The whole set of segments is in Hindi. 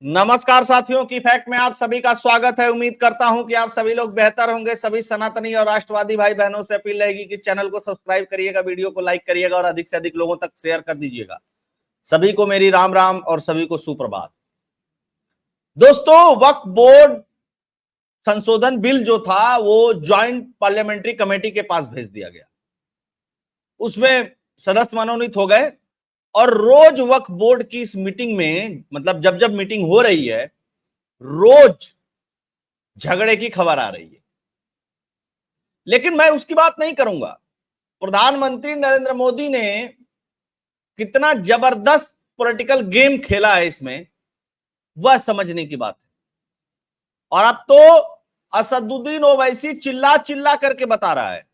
नमस्कार साथियों की फैक्ट में आप सभी का स्वागत है। उम्मीद करता हूं कि आप सभी लोग बेहतर होंगे। सभी सनातनी और राष्ट्रवादी भाई बहनों से अपील रहेगी कि चैनल को सब्सक्राइब करिएगा, वीडियो को लाइक करिएगा और अधिक से अधिक लोगों तक शेयर कर दीजिएगा। सभी को मेरी राम राम और सभी को सुप्रभात। दोस्तों, वक्फ बोर्ड संशोधन बिल जो था वो ज्वाइंट पार्लियामेंट्री कमेटी के पास भेज दिया गया। उसमें सदस्य मनोनीत हो गए और रोज वक्फ बोर्ड की इस मीटिंग में, मतलब जब जब मीटिंग हो रही है, रोज झगड़े की खबर आ रही है। लेकिन मैं उसकी बात नहीं करूंगा। प्रधानमंत्री नरेंद्र मोदी ने कितना जबरदस्त पॉलिटिकल गेम खेला है इसमें, वह समझने की बात है। और अब तो असदुद्दीन ओवैसी चिल्ला चिल्ला करके बता रहा है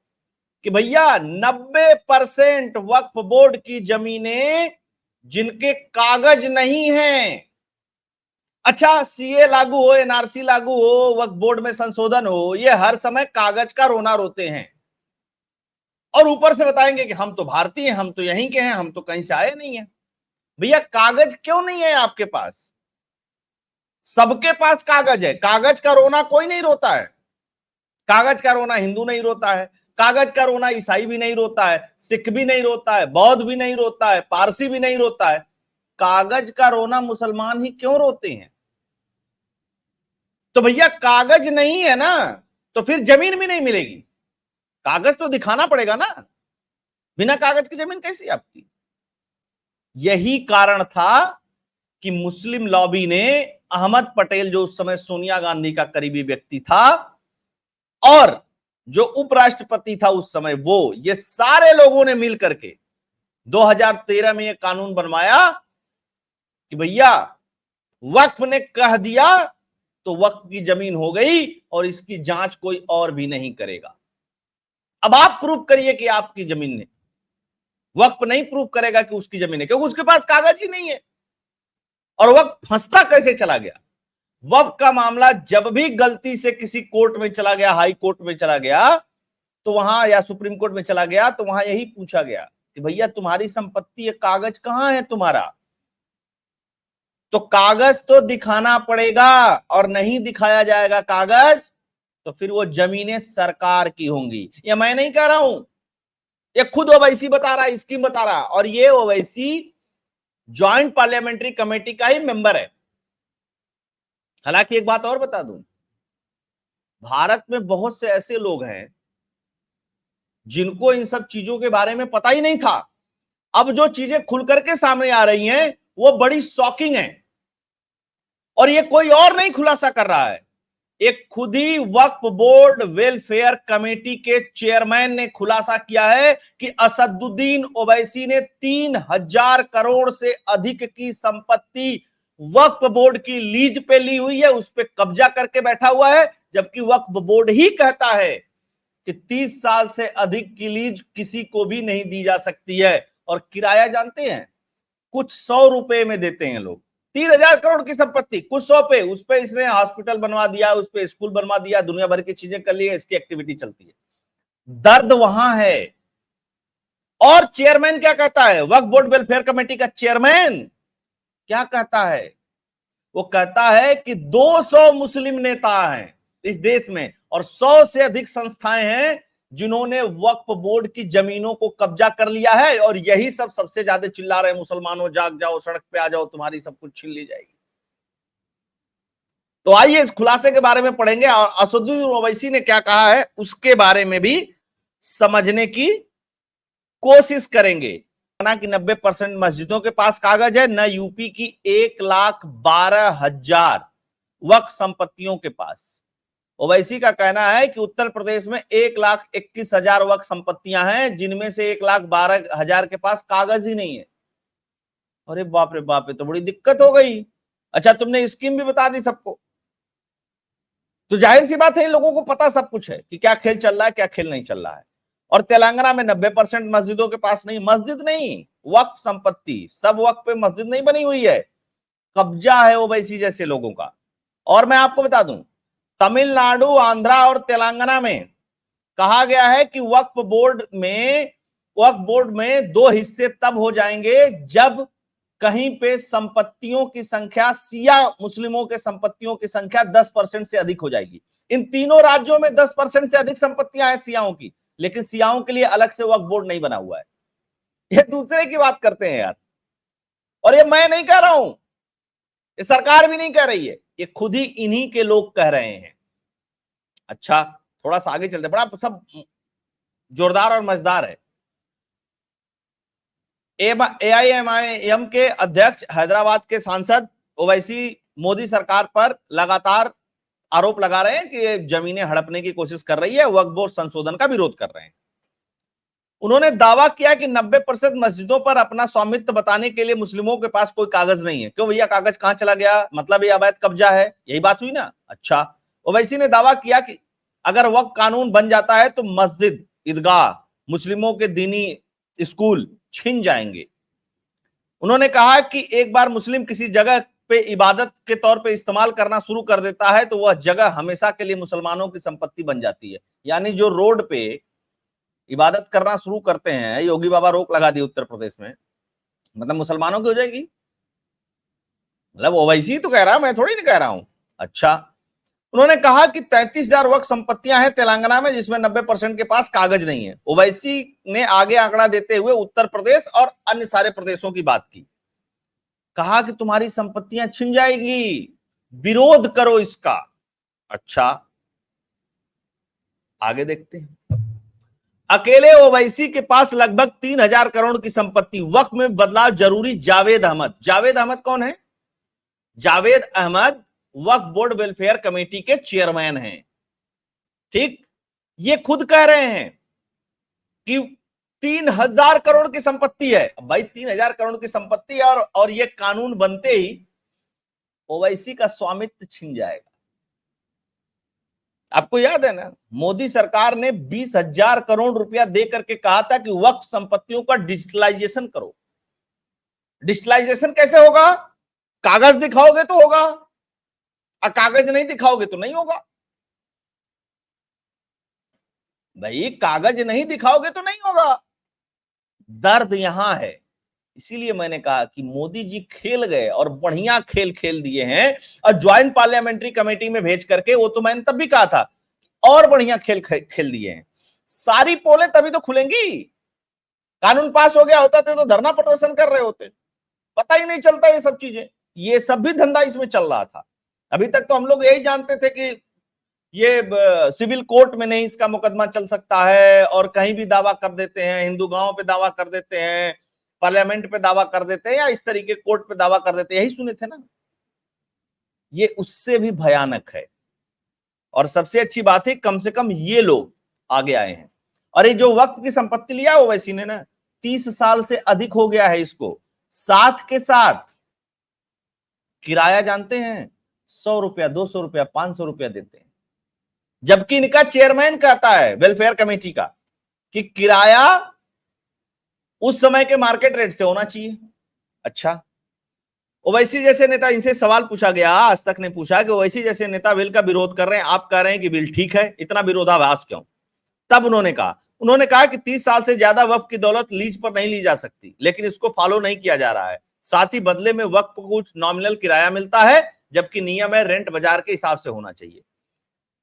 कि भैया 90% वक्फ बोर्ड की जमीनें जिनके कागज नहीं हैं, अच्छा सीए लागू हो, एनआरसी लागू हो, वक्फ बोर्ड में संशोधन हो, ये हर समय कागज का रोना रोते हैं और ऊपर से बताएंगे कि हम तो भारतीय हैं, हम तो यहीं के हैं, हम तो कहीं से आए नहीं हैं। भैया कागज क्यों नहीं है आपके पास? सबके पास कागज है। कागज का रोना कोई नहीं रोता है। कागज का रोना हिंदू नहीं रोता है, कागज का रोना ईसाई भी नहीं रोता है, सिख भी नहीं रोता है, बौद्ध भी नहीं रोता है, पारसी भी नहीं रोता है। कागज का रोना मुसलमान ही क्यों रोते हैं? तो भैया कागज नहीं है ना, तो फिर जमीन भी नहीं मिलेगी। कागज तो दिखाना पड़ेगा ना, बिना कागज की जमीन कैसी आपकी? यही कारण था कि मुस्लिम लॉबी ने अहमद पटेल, जो उस समय सोनिया गांधी का करीबी व्यक्ति था, और जो उपराष्ट्रपति था उस समय, वो ये सारे लोगों ने मिलकर के 2013 में ये कानून बनवाया कि भैया वक्फ ने कह दिया तो वक्फ की जमीन हो गई और इसकी जांच कोई और भी नहीं करेगा। अब आप प्रूव करिए कि आपकी जमीन है। वक्फ नहीं प्रूव करेगा कि उसकी जमीन है, क्योंकि उसके पास कागज ही नहीं है। और वक्फ फंसता कैसे चला गया? वक्फ का मामला जब भी गलती से किसी कोर्ट में चला गया, हाई कोर्ट में चला गया, तो वहां या सुप्रीम कोर्ट में चला गया, तो वहां यही पूछा गया कि भैया तुम्हारी संपत्ति है, कागज कहां है तुम्हारा? तो कागज तो दिखाना पड़ेगा, और नहीं दिखाया जाएगा कागज तो फिर वो जमीनें सरकार की होंगी। ये मैं नहीं कह रहा हूं, ये खुद ओवैसी बता रहा है, स्कीम बता रहा है। और ये ओवैसी ज्वाइंट पार्लियामेंट्री कमेटी का ही मेंबर है। हालांकि एक बात और बता दूं, भारत में बहुत से ऐसे लोग हैं जिनको इन सब चीजों के बारे में पता ही नहीं था। अब जो चीजें खुल करके सामने आ रही हैं वो बड़ी शॉकिंग है, और ये कोई और नहीं खुलासा कर रहा है, एक खुद ही वक्फ बोर्ड वेलफेयर कमेटी के चेयरमैन ने खुलासा किया है कि असदुद्दीन ओवैसी ने 3,000 करोड़ से अधिक की संपत्ति वक्फ बोर्ड की लीज पे ली हुई है, उस पे कब्जा करके बैठा हुआ है। जबकि वक्फ बोर्ड ही कहता है कि 30 साल से अधिक की लीज किसी को भी नहीं दी जा सकती है। और किराया जानते हैं, कुछ 100 रुपए में देते हैं लोग। 3,000 करोड़ की संपत्ति कुछ 100 पे, उस पे इसने हॉस्पिटल बनवा दिया, उस पे स्कूल बनवा दिया, दुनिया भर की चीजें कर ली है, इसकी एक्टिविटी चलती है। दर्द वहां है। और चेयरमैन क्या कहता है? वक्फ बोर्ड वेलफेयर कमेटी का चेयरमैन क्या कहता है? वो कहता है कि 200 मुस्लिम नेता हैं इस देश में और 100 से अधिक संस्थाएं हैं जिन्होंने वक्फ बोर्ड की जमीनों को कब्जा कर लिया है, और यही सब सबसे ज्यादा चिल्ला रहे हैं, मुसलमानों जाग जाओ, सड़क पे आ जाओ, तुम्हारी सब कुछ छीन ली जाएगी। तो आइए इस खुलासे के बारे में पढ़ेंगे और असदुद्दीन ओवैसी ने क्या कहा है उसके बारे में भी समझने की कोशिश करेंगे। ना कि 90% मस्जिदों के पास कागज है, न यूपी की 1,12,000 वक्फ संपत्तियों के पास। ओवैसी का कहना है कि उत्तर प्रदेश में 1,21,000 वक्फ संपत्तियां हैं, जिनमें से 1,12,000 के पास कागज ही नहीं है। अरे बाप रे बाप, तो बड़ी दिक्कत हो गई। अच्छा, तुमने स्कीम भी बता दी सबको, तो जाहिर सी बात है इन लोगों को पता सब कुछ है कि क्या खेल चल रहा है, क्या खेल नहीं चल रहा है। और तेलंगाना में 90% मस्जिदों के पास नहीं, मस्जिद नहीं, वक्फ संपत्ति, सब वक्फ पे मस्जिद नहीं बनी हुई है, कब्जा है ओवैसी जैसे लोगों का। और मैं आपको बता दूं, तमिलनाडु, आंध्रा और तेलंगाना में कहा गया है कि वक्फ बोर्ड में दो हिस्से तब हो जाएंगे जब कहीं पे संपत्तियों की संख्या, शिया मुस्लिमों के संपत्तियों की संख्या 10% से अधिक हो जाएगी। इन तीनों राज्यों में 10% से अधिक संपत्तियां हैं शियाओं की, लेकिन शियाओं के लिए अलग से वक्फ बोर्ड नहीं बना हुआ है। ये दूसरे की बात करते हैं यार, और ये मैं नहीं कह रहा हूं, ये सरकार भी नहीं कह रही है, ये खुद ही इन्हीं के लोग कह रहे हैं। अच्छा, थोड़ा सा आगे चलते, बड़ा सब जोरदार और मजेदार है। एआईएमआईएम के अध्यक्ष, हैदराबाद के सांसद ओवैसी मोदी सरकार पर लगातार आरोप लगा रहे हैं कि ये जमीनें हड़पने की कोशिश कर रही है, वक्फ बोर्ड संशोधन का विरोध कर रहे हैं। उन्होंने दावा किया कि 90% मस्जिदों पर अपना स्वामित्व बताने के लिए मुस्लिमों के पास कोई कागज नहीं है। क्यों भैया, कागज कहां चला गया, मतलब ये अवैध कब्जा है, यही बात हुई ना। अच्छा, ओवैसी ने दावा किया कि अगर वक्फ कानून बन जाता है तो मस्जिद, ईदगाह, मुस्लिमों के दीनी स्कूल छिन जाएंगे। उन्होंने कहा कि एक बार मुस्लिम किसी जगह पे इबादत के तौर पे इस्तेमाल करना शुरू कर देता है तो वह जगह हमेशा के लिए मुसलमानों की संपत्ति बन जाती है। यानी जो रोड पे इबादत करना शुरू करते हैं, योगी बाबा रोक लगा दी उत्तर प्रदेश में, मतलब मुसलमानों की हो जाएगी। मतलब ओवैसी तो कह रहा है, मैं थोड़ी नहीं कह रहा हूं। अच्छा, उन्होंने कहा कि 33,000 वक्फ संपत्तियां हैं तेलंगाना में, जिसमें 90% के पास कागज नहीं है। ओवैसी ने आगे आंकड़ा देते हुए उत्तर प्रदेश और अन्य सारे प्रदेशों की बात की, कहा कि तुम्हारी संपत्तियां छिन जाएगी, विरोध करो इसका। अच्छा, आगे देखते हैं। अकेले ओवैसी के पास लगभग 3,000 करोड़ की संपत्ति, वक्फ में बदलाव जरूरी, जावेद अहमद। जावेद अहमद कौन है? जावेद अहमद वक्फ बोर्ड वेलफेयर कमेटी के चेयरमैन हैं। ठीक, ये खुद कह रहे हैं कि 3,000 करोड़ की संपत्ति है। भाई 3,000 करोड़ की संपत्ति है, और ये कानून बनते ही ओवैसी का स्वामित्व छिन जाएगा। आपको याद है ना, मोदी सरकार ने 20,000 करोड़ रुपया दे करके कहा था कि वक्फ संपत्तियों का डिजिटलाइजेशन करो। डिजिटलाइजेशन कैसे होगा? कागज दिखाओगे तो होगा, और कागज नहीं दिखाओगे तो नहीं होगा। भाई कागज नहीं दिखाओगे तो नहीं होगा। दर्द यहां है। इसीलिए मैंने कहा कि मोदी जी खेल गए, और बढ़िया खेल खेल दिए हैं, और ज्वाइंट पार्लियामेंट्री कमेटी में भेज करके, वो तो मैंने तब भी कहा था, और बढ़िया खेल खेल दिए हैं। सारी पोलें तभी तो खुलेंगी। कानून पास हो गया होता तो धरना प्रदर्शन कर रहे होते, पता ही नहीं चलता ये सब चीजें। ये सब भी धंधा इसमें चल रहा था। अभी तक तो हम लोग यही जानते थे कि ये सिविल कोर्ट में नहीं इसका मुकदमा चल सकता है, और कहीं भी दावा कर देते हैं, हिंदू गांव पे दावा कर देते हैं, पार्लियामेंट पे दावा कर देते हैं, या इस तरीके कोर्ट पे दावा कर देते हैं, यही सुने थे ना। ये उससे भी भयानक है। और सबसे अच्छी बात है, कम से कम ये लोग आगे आए हैं। और ये जो वक्त की संपत्ति लिया ओवैसी ने ना, 30 साल से अधिक हो गया है इसको। साथ के साथ किराया जानते हैं, 100 रुपया, 200 रुपया, 500 रुपया देते हैं। जबकि इनका चेयरमैन कहता है वेलफेयर कमेटी का कि किराया उस समय के मार्केट रेट से होना चाहिए। अच्छा, ओवैसी जैसे नेता, इनसे सवाल पूछा गया, आज तक ने पूछा कि ओवैसी जैसे नेता बिल का विरोध कर रहे हैं, आप कह रहे हैं कि बिल ठीक है, इतना विरोधाभास क्यों? तब उन्होंने कहा कि 30 साल से ज्यादा वक्फ की दौलत लीज पर नहीं ली जा सकती, लेकिन इसको फॉलो नहीं किया जा रहा है। साथ ही बदले में वक्फ को कुछ नॉमिनल किराया मिलता है, जबकि नियम है रेंट बाजार के हिसाब से होना चाहिए।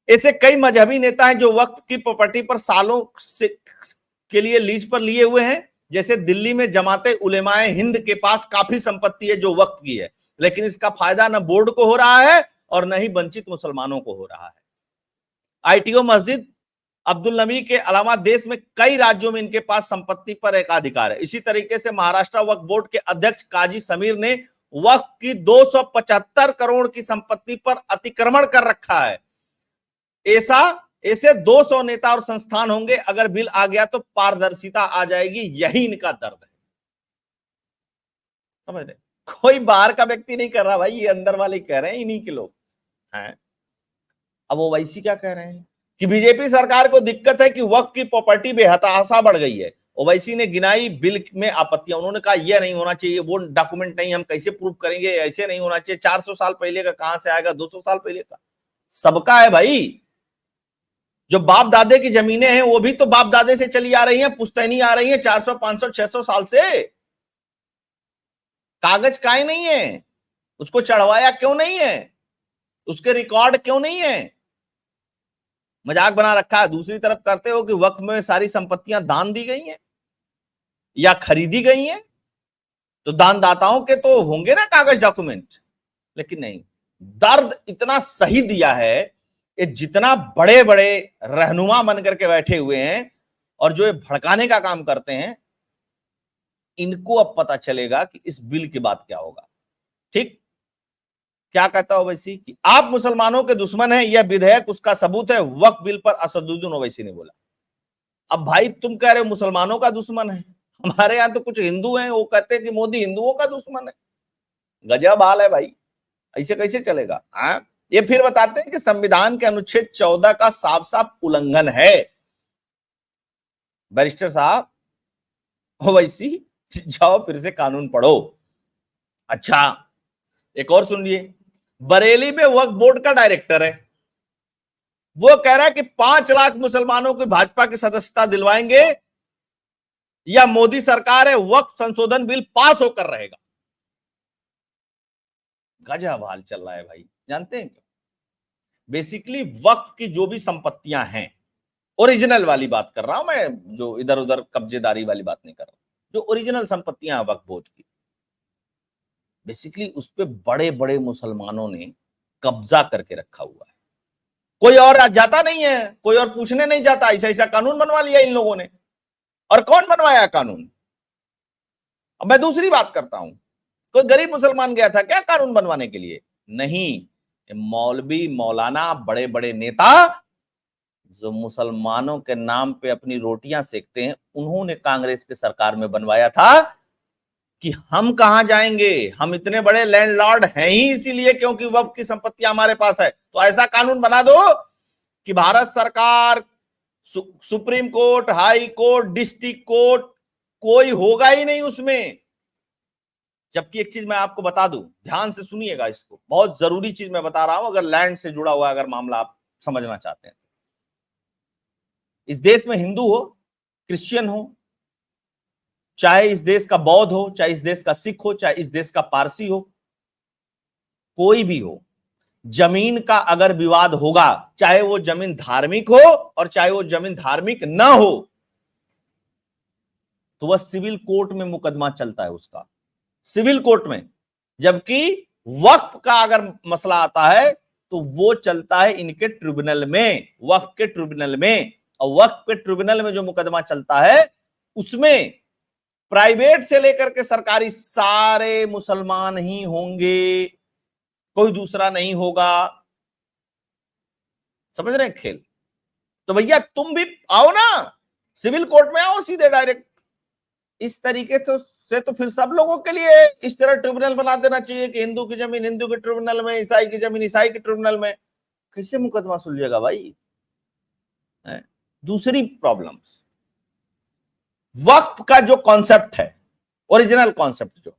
ऐसे कई मजहबी नेता हैं जो वक्फ की प्रॉपर्टी पर सालों के लिए लीज पर लिए हुए हैं। जैसे दिल्ली में जमाते उलेमाए हिंद के पास काफी संपत्ति है जो वक्फ की है, लेकिन इसका फायदा न बोर्ड को हो रहा है और न ही वंचित मुसलमानों को हो रहा है। आईटीओ मस्जिद अब्दुल नबी के अलावा देश में कई राज्यों में इनके पास संपत्ति पर एकाधिकार है। इसी तरीके से महाराष्ट्र वक्फ बोर्ड के अध्यक्ष काजी समीर ने वक्फ की 275 करोड़ की संपत्ति पर अतिक्रमण कर रखा है। ऐसे 200 नेता और संस्थान होंगे, अगर बिल आ गया तो पारदर्शिता आ जाएगी। यही इनका दर्द है, समझ रहे? कोई बाहर का व्यक्ति नहीं कर रहा भाई, ये अंदर वाले कह रहे हैं, इन्हीं के लोग हैं। अब ओवैसी क्या कह रहे हैं कि बीजेपी सरकार को दिक्कत है कि वक्फ की प्रॉपर्टी बेहताशा बढ़ गई है। ओवैसी ने गिनाई बिल में आपत्तियां। उन्होंने कहा यह नहीं होना चाहिए, वो डॉक्यूमेंट नहीं, हम कैसे प्रूव करेंगे, ऐसे नहीं होना चाहिए। 400 साल पहले का कहां से आएगा, 200 साल पहले का सबका है भाई। जो बाप दादे की जमीनें हैं वो भी तो बाप दादे से चली आ रही हैं, पुश्तैनी आ रही हैं, 400 500 600 साल से। कागज काहे नहीं है, उसको चढ़वाया क्यों नहीं है, उसके रिकॉर्ड क्यों नहीं है? मजाक बना रखा है। दूसरी तरफ करते हो कि वक्फ में सारी संपत्तियां दान दी गई हैं या खरीदी गई हैं, तो दानदाताओं के तो होंगे ना कागज डॉक्यूमेंट, लेकिन नहीं। दर्द इतना सही दिया है, ये जितना बड़े बड़े रहनुमा बन करके बैठे हुए हैं और जो ये भड़काने का काम करते हैं, इनको अब पता चलेगा कि इस बिल के बाद क्या होगा। ठीक, क्या कहता ओवैसी कि आप मुसलमानों के दुश्मन हैं, यह विधेयक उसका सबूत है, वक्फ बिल पर असदुद्दीन ओवैसी ने बोला। अब भाई तुम कह रहे हो मुसलमानों का दुश्मन है, हमारे यहां तो कुछ हिंदू हैं, वो कहते हैं कि मोदी हिंदुओं का दुश्मन है। गजब हाल है भाई, ऐसे कैसे चलेगा? हाँ, ये फिर बताते हैं कि संविधान के अनुच्छेद 14 का साफ साफ उल्लंघन है। बैरिस्टर साहब ओवैसी, जाओ फिर से कानून पढ़ो। अच्छा, एक और सुनिए, बरेली में वक्फ बोर्ड का डायरेक्टर है, वो कह रहा है कि 5 लाख मुसलमानों को भाजपा की सदस्यता दिलवाएंगे या मोदी सरकार है वक्फ संशोधन बिल पास होकर रहेगा। गजब हाल चल रहा है भाई। जानते हैं क्यों? बेसिकली वक्फ की जो भी संपत्तियां हैं, ओरिजिनल वाली बात कर रहा हूं मैं, जो इधर उधर कब्जेदारी वाली बात नहीं कर रहा, जो ओरिजिनल संपत्तियां हैं वक्फ बोर्ड की, बेसिकली उस पर बड़े बड़े मुसलमानों ने कब्जा करके रखा हुआ है। कोई और जाता नहीं है, कोई और पूछने नहीं जाता, ऐसा ऐसा कानून बनवा लिया इन लोगों ने। और कौन बनवाया कानून? अब मैं दूसरी बात करता हूं, कोई गरीब मुसलमान गया था क्या कानून बनवाने के लिए? नहीं, मौलवी मौलाना बड़े बड़े नेता जो मुसलमानों के नाम पे अपनी रोटियां सेकते हैं, उन्होंने कांग्रेस के सरकार में बनवाया था कि हम कहां जाएंगे, हम इतने बड़े लैंडलॉर्ड हैं ही इसीलिए क्योंकि वक्फ की संपत्ति हमारे पास है। तो ऐसा कानून बना दो कि भारत सरकार, supreme court, high court, district court, कोई होगा ही नहीं उसमें। जबकि एक चीज मैं आपको बता दूं, ध्यान से सुनिएगा, इसको बहुत जरूरी चीज मैं बता रहा हूं, अगर लैंड से जुड़ा हुआ अगर मामला आप समझना चाहते हैं। इस देश में हिंदू हो, क्रिश्चियन हो, चाहे इस देश का बौद्ध हो, चाहे इस देश का सिख हो, चाहे इस देश का पारसी हो, कोई भी हो, जमीन का अगर विवाद होगा, चाहे वो जमीन धार्मिक हो और चाहे वो जमीन धार्मिक ना हो, तो वह सिविल कोर्ट में मुकदमा चलता है उसका, सिविल कोर्ट में। जबकि वक्फ का अगर मसला आता है तो वो चलता है इनके ट्रिब्यूनल में, वक्फ के ट्रिब्यूनल में। और वक्फ के ट्रिब्यूनल में जो मुकदमा चलता है उसमें प्राइवेट से लेकर के सरकारी सारे मुसलमान ही होंगे, कोई दूसरा नहीं होगा। समझ रहे हैं खेल? तो भैया तुम भी आओ ना, सिविल कोर्ट में आओ सीधे डायरेक्ट। इस तरीके से तो फिर सब लोगों के लिए इस तरह ट्रिब्यूनल बना देना चाहिए कि हिंदू की जमीन हिंदू के ट्रिब्यूनल में, ईसाई की जमीन ईसाई के ट्रिब्यूनल में। कैसे मुकदमा सुलझेगा भाई? दूसरी प्रॉब्लम्स, वक्फ का जो कॉन्सेप्ट है, ओरिजिनल कॉन्सेप्ट जो,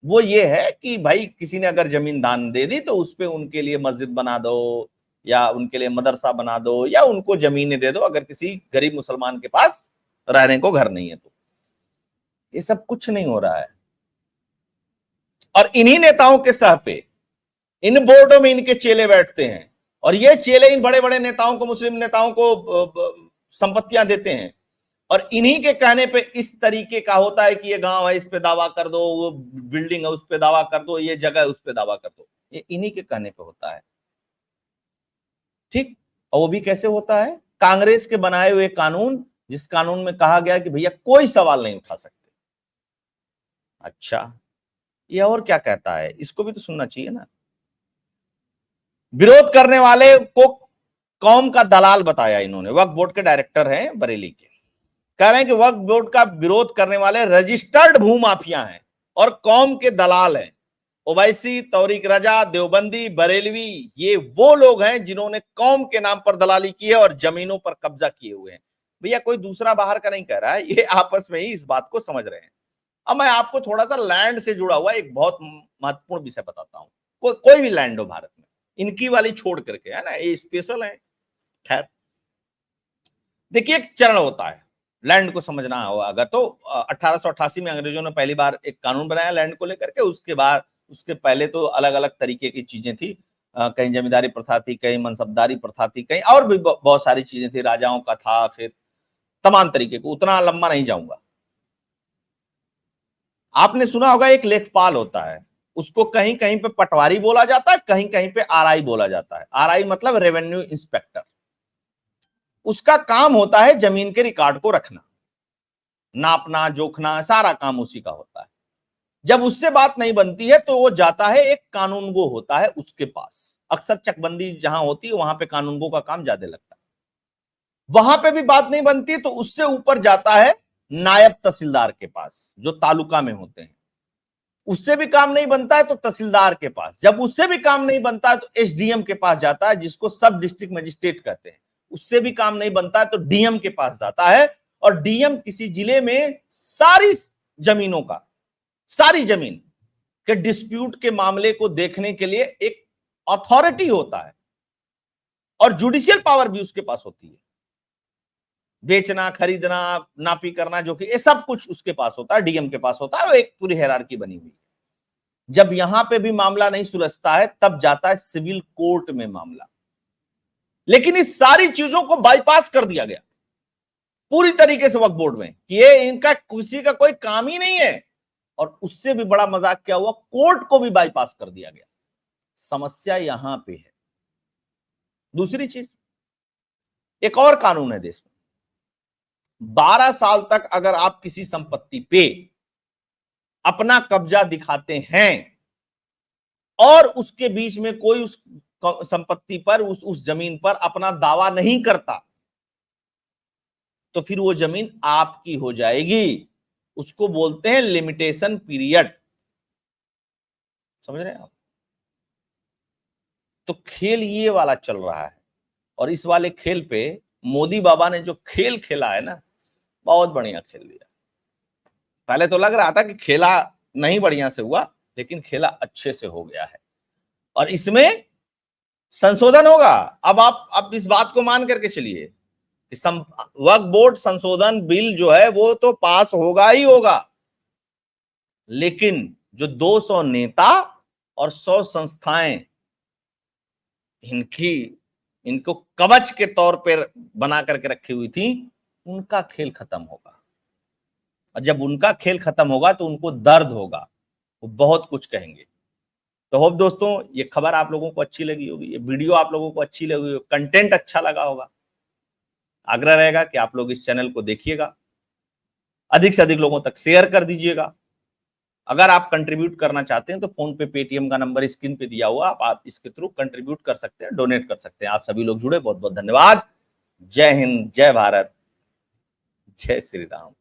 वो ये है कि भाई किसी ने अगर जमीन दान दे दी तो उस पे उनके लिए मस्जिद बना दो या उनके लिए मदरसा बना दो या उनको जमीनें दे दो, अगर किसी गरीब मुसलमान के पास रहने को घर नहीं है तो। ये सब कुछ नहीं हो रहा है। और इन्हीं नेताओं के सह पे इन बोर्डों में इनके चेले बैठते हैं और ये चेले इन बड़े बड़े नेताओं को, मुस्लिम नेताओं को संपत्तियां देते हैं और इन्हीं के कहने पे इस तरीके का होता है कि ये गांव है इस पे दावा कर दो, वो बिल्डिंग है उस पे दावा कर दो, ये जगह है उस पे दावा कर दो। ये इन्हीं के कहने पे होता है। ठीक, और वो भी कैसे होता है? कांग्रेस के बनाए हुए कानून, जिस कानून में कहा गया कि भैया कोई सवाल नहीं उठा सकते। अच्छा, ये और क्या कहता है? इसको भी तो सुनना चाहिए ना। विरोध करने वाले को कौम का दलाल बताया इन्होंने, वक्फ बोर्ड के डायरेक्टर हैं बरेली के, कह रहे हैं कि वक्फ बोर्ड का विरोध करने वाले रजिस्टर्ड भूमाफिया हैं और कौम के दलाल हैं। ओवैसी, तौरीक रजा, देवबंदी, बरेलवी, ये वो लोग हैं जिन्होंने कौम के नाम पर दलाली की है और जमीनों पर कब्जा किए हुए हैं। भैया कोई दूसरा बाहर का नहीं कह रहा है, ये आपस में ही इस बात को समझ रहे हैं। अब मैं आपको थोड़ा सा लैंड से जुड़ा हुआ एक बहुत महत्वपूर्ण विषय बताता हूं। कोई भी लैंड हो भारत में, इनकी वाली छोड़ करके, है ना, ये स्पेशल है। खैर, देखिए एक चरण होता है लैंड को समझना होगा अगर तो 1888 में अंग्रेजों ने पहली बार एक कानून बनाया लैंड को लेकर के। उसके बाद उसके पहले तो अलग अलग तरीके की चीजें थी, कहीं जमींदारी प्रथा थी, कहीं मनसबदारी प्रथा थी, कहीं और भी बहुत सारी चीजें थी, राजाओं का था, फिर तमाम तरीके को, उतना लंबा नहीं जाऊंगा। आपने सुना होगा एक लेखपाल होता है, उसको कहीं कहीं पे पटवारी बोला जाता है, कहीं कहीं पे आरआई बोला जाता है। आरआई मतलब रेवेन्यू इंस्पेक्टर। उसका काम होता है जमीन के रिकॉर्ड को रखना, नापना जोखना, सारा काम उसी का होता है। जब उससे बात नहीं बनती है तो वो जाता है एक कानूनगो होता है उसके पास। अक्सर चकबंदी जहां होती है वहां पे कानूनगो का काम ज्यादा लगता है। वहां पे भी बात नहीं बनती तो उससे ऊपर जाता है नायब तहसीलदार के पास, जो तालुका में होते हैं। उससे भी काम नहीं बनता है तो तहसीलदार के पास, जब उससे भी काम नहीं बनता है तो एसडीएम के पास जाता है, जिसको सब डिस्ट्रिक्ट मजिस्ट्रेट कहते हैं। उससे भी काम नहीं बनता है तो डीएम के पास जाता है, और डीएम किसी जिले में सारी जमीनों का, सारी जमीन के डिस्प्यूट के मामले को देखने के लिए एक अथॉरिटी होता है, और जुडिशियल पावर भी उसके पास होती है। बेचना, खरीदना, नापी करना, जो कि ये सब कुछ उसके पास होता है, डीएम के पास होता है। वो एक पूरी हायरार्की बनी हुई है। जब यहां पे भी मामला नहीं सुलझता है तब जाता है सिविल कोर्ट में मामला। लेकिन इस सारी चीजों को बाईपास कर दिया गया पूरी तरीके से वक्फ बोर्ड में कि ये इनका किसी का कोई काम ही नहीं है। और उससे भी बड़ा मजाक क्या हुआ, कोर्ट को भी बाईपास कर दिया गया। समस्या यहां पे है। दूसरी चीज, एक और कानून है देश में, 12 साल तक अगर आप किसी संपत्ति पे अपना कब्जा दिखाते हैं और उसके बीच में कोई उस संपत्ति पर, उस जमीन पर अपना दावा नहीं करता, तो फिर वो जमीन आपकी हो जाएगी। उसको बोलते हैं लिमिटेशन पीरियड। समझ रहे हैं आप? तो खेल ये वाला चल रहा है, और इस वाले खेल पे मोदी बाबा ने जो खेल खेला है ना, बहुत बढ़िया खेल लिया। पहले तो लग रहा था कि खेला नहीं बढ़िया से हुआ, लेकिन खेला अच्छे से हो गया है, और इसमें संशोधन होगा। अब आप इस बात को मान करके चलिए कि वक्फ बोर्ड संशोधन बिल जो है वो तो पास होगा ही होगा, लेकिन जो 200 नेता और 100 संस्थाएं इनको कवच के तौर पर बना करके रखी हुई थी, उनका खेल खत्म होगा। और जब उनका खेल खत्म होगा तो उनको दर्द होगा, वो बहुत कुछ कहेंगे। तो होप दोस्तों ये खबर आप लोगों को अच्छी लगी होगी, ये वीडियो आप लोगों को अच्छी लगी होगी, कंटेंट अच्छा लगा होगा। आग्रह रहेगा कि आप लोग इस चैनल को देखिएगा, अधिक से अधिक लोगों तक शेयर कर दीजिएगा। अगर आप कंट्रीब्यूट करना चाहते हैं तो फोन पे, पेटीएम का नंबर स्क्रीन पे दिया हुआ, आप इसके थ्रू कंट्रीब्यूट कर सकते हैं, डोनेट कर सकते हैं। आप सभी लोग जुड़े, बहुत बहुत धन्यवाद। जय हिंद, जय भारत, जय श्री राम।